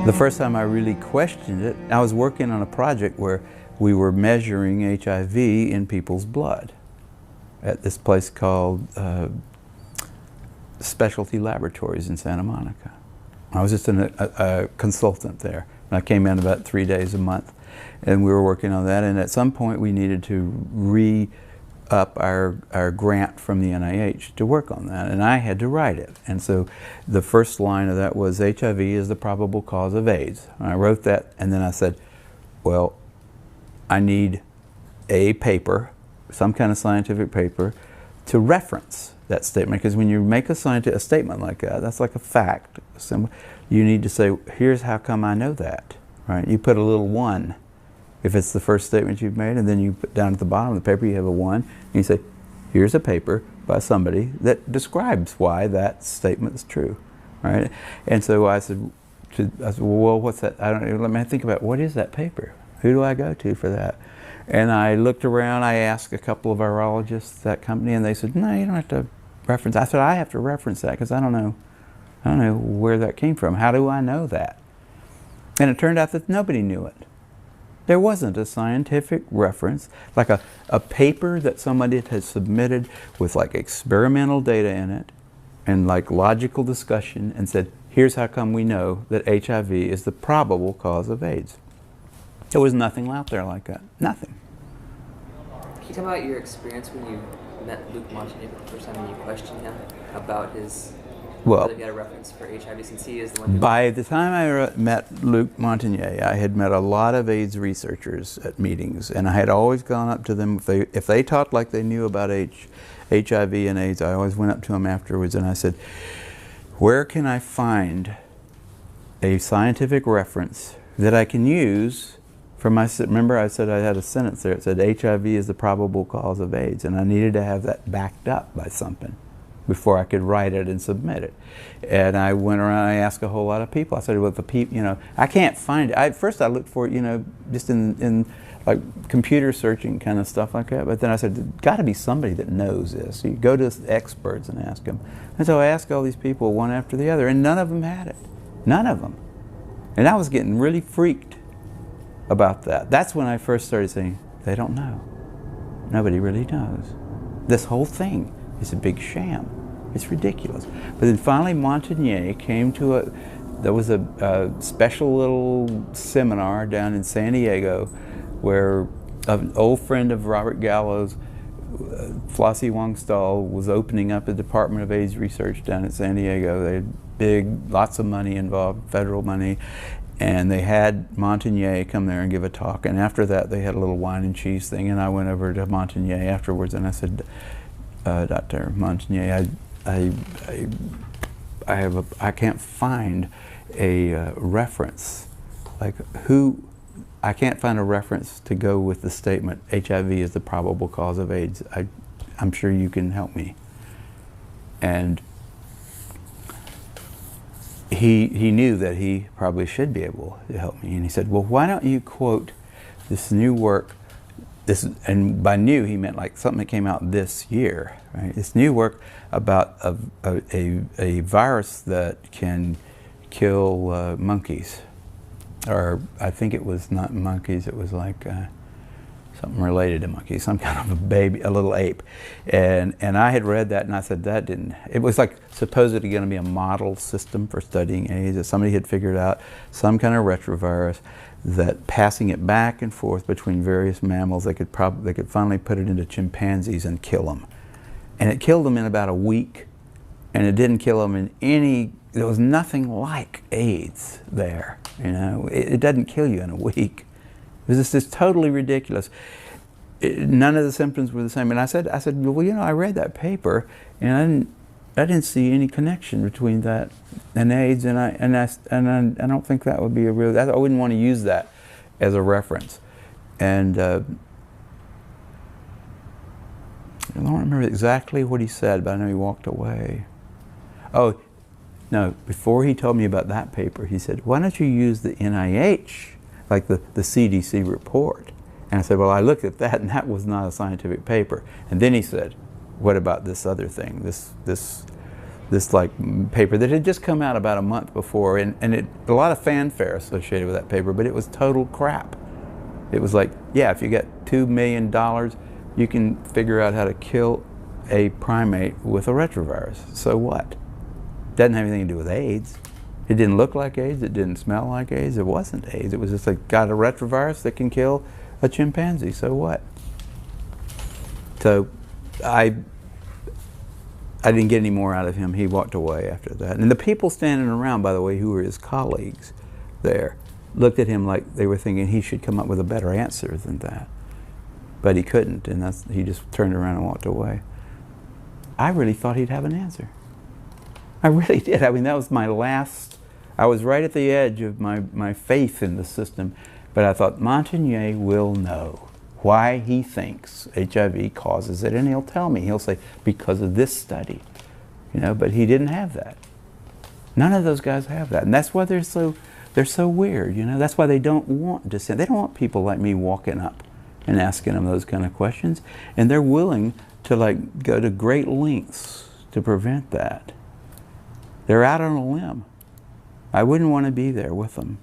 The first time I really questioned it, I was working on a project where we were measuring HIV in people's blood at this place called Specialty Laboratories in Santa Monica. I was just a consultant there, and I came in about 3 days a month, and we were working on that, and at some point we needed to re-up our grant from the NIH to work on that, and I had to write it. And so the first line of that was, HIV is the probable cause of AIDS. And I wrote that, and then I said, well, I need a paper, some kind of scientific paper, to reference that statement, because when you make a statement like that, that's like a fact. You need to say, here's how come I know that, right? You put a little 1 if it's the first statement you've made, and then you put down at the bottom of the paper you have a 1, and you say, here's a paper by somebody that describes why that statement is true, right? And so I said, well, what's that? I don't know, let me think about, what is that paper? Who do I go to for that? And I looked around, I asked a couple of virologists at that company, and they said, no, you don't have to reference. I said, I have to reference that because I don't know where that came from. How do I know that? And it turned out that nobody knew it. There wasn't a scientific reference, like a paper that somebody had submitted with like experimental data in it and like logical discussion and said, here's how come we know that HIV is the probable cause of AIDS. There was nothing out there like that. Nothing. Can you tell me about your experience when you met Luc Montagnier for the first time and you questioned him about his, whether he had a reference for HIV, since he is the one who... By the time I met Luc Montagnier, I had met a lot of AIDS researchers at meetings, and I had always gone up to them, if they talked like they knew about HIV and AIDS, I always went up to them afterwards and I said, where can I find a scientific reference that I can use for my, remember I said I had a sentence there, it said HIV is the probable cause of AIDS, and I needed to have that backed up by something before I could write it and submit it. And I went around, I asked a whole lot of people. I said, well, the people, I can't find it. At first I looked for it, just in like computer searching kind of stuff like that, but then I said, there's got to be somebody that knows this. So you go to experts and ask them. And so I asked all these people one after the other, and none of them had it. None of them. And I was getting really freaked about that. That's when I first started saying, they don't know. Nobody really knows. This whole thing is a big sham. It's ridiculous. But then finally Montagnier came to there was a special little seminar down in San Diego where an old friend of Robert Gallo's, Flossie Wong-Stahl, was opening up a Department of AIDS Research down in San Diego. They had lots of money involved, federal money. And they had Montagnier come there and give a talk, and after that they had a little wine and cheese thing, and I went over to Montagnier afterwards and I said, Dr. Montagnier, I can't find a reference, I can't find a reference to go with the statement HIV is the probable cause of AIDS. I'm sure you can help me. And he knew that he probably should be able to help me, and he said, well, why don't you quote this new work, and by new he meant like something that came out this year, right? This new work about a virus that can kill monkeys, or I think it was not monkeys, it was like something related to monkeys, some kind of a baby, a little ape. And I had read that and I said, that didn't, it was like supposedly going to be a model system for studying AIDS, that somebody had figured out some kind of retrovirus that passing it back and forth between various mammals, they could finally put it into chimpanzees and kill them. And it killed them in about a week, and it didn't kill them in any, there was nothing like AIDS there, it doesn't kill you in a week. It was just totally ridiculous. None of the symptoms were the same. And I said, well, I read that paper, and I didn't see any connection between that and AIDS, and I don't think that would be a real. I wouldn't want to use that as a reference. And I don't remember exactly what he said, but I know he walked away. Oh, no! Before he told me about that paper, he said, "Why don't you use the NIH?" like the CDC report. And I said, well, I looked at that and that was not a scientific paper. And then he said, what about this other thing, this this like paper that had just come out about a month before, and a lot of fanfare associated with that paper, but it was total crap. It was like, yeah, if you got $2 million, you can figure out how to kill a primate with a retrovirus. So what? Doesn't have anything to do with AIDS. It didn't look like AIDS, it didn't smell like AIDS, it wasn't AIDS. It was just like, got a retrovirus that can kill a chimpanzee, so what? So I didn't get any more out of him. He walked away after that. And the people standing around, by the way, who were his colleagues there, looked at him like they were thinking he should come up with a better answer than that. But he couldn't, and he just turned around and walked away. I really thought he'd have an answer. I really did. I mean, that was my last, I was right at the edge of my faith in the system, but I thought Montagnier will know why he thinks HIV causes it, and he'll tell me. He'll say, because of this study, you know, but he didn't have that. None of those guys have that, and that's why they're so weird, you know. That's why they don't want dissent. They don't want people like me walking up and asking them those kind of questions, and they're willing to like go to great lengths to prevent that. They're out on a limb. I wouldn't want to be there with them.